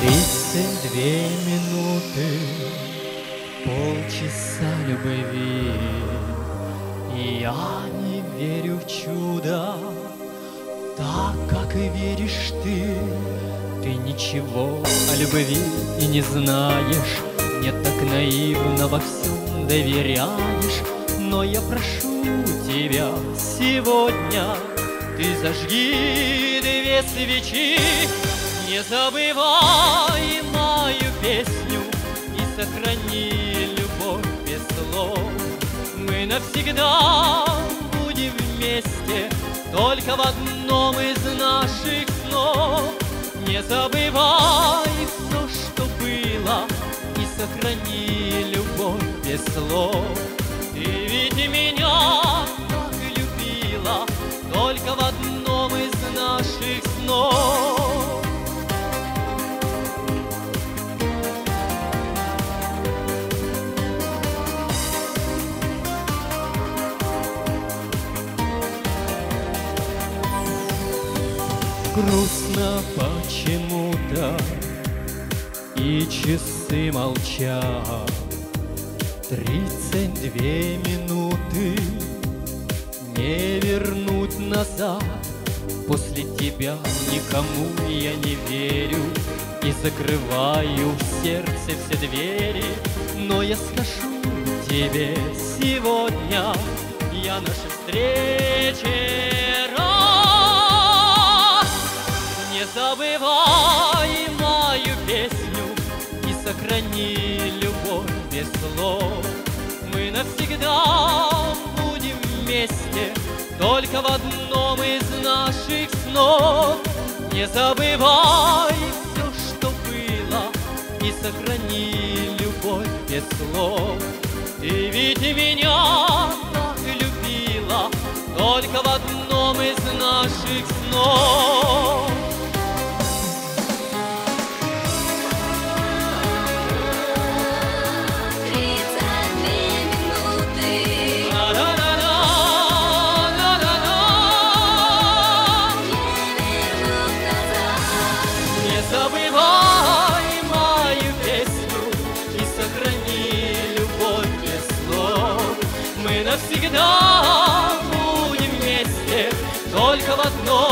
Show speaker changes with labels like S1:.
S1: 32 минуты, полчаса любви, и я не верю в чудо, так, как и веришь ты. Ты ничего о любви и не знаешь, мне так наивно во всем доверяешь. Но я прошу тебя сегодня, ты зажги 2 свечи, не забывай мою песню и сохрани любовь без слов. Мы навсегда будем вместе, только в одном из наших снов. Не забывай все, что было, и сохрани любовь без слов. Ты ведь меня так любила, только в одном из наших снов. Грустно почему-то, и часы молчат. 32 минуты не вернуть назад. После тебя никому я не верю и закрываю в сердце все двери. Но я скажу тебе сегодня, я нашей встрече рад. Не забывай мою песню и сохрани любовь без слов. Мы навсегда будем вместе, только в одном из наших снов. Не забывай все, что было, и сохрани любовь без слов. Ты ведь меня так любила, только в одном из наших снов. Забывай мою песню и сохрани любовь без слов. Мы навсегда будем вместе, только в одном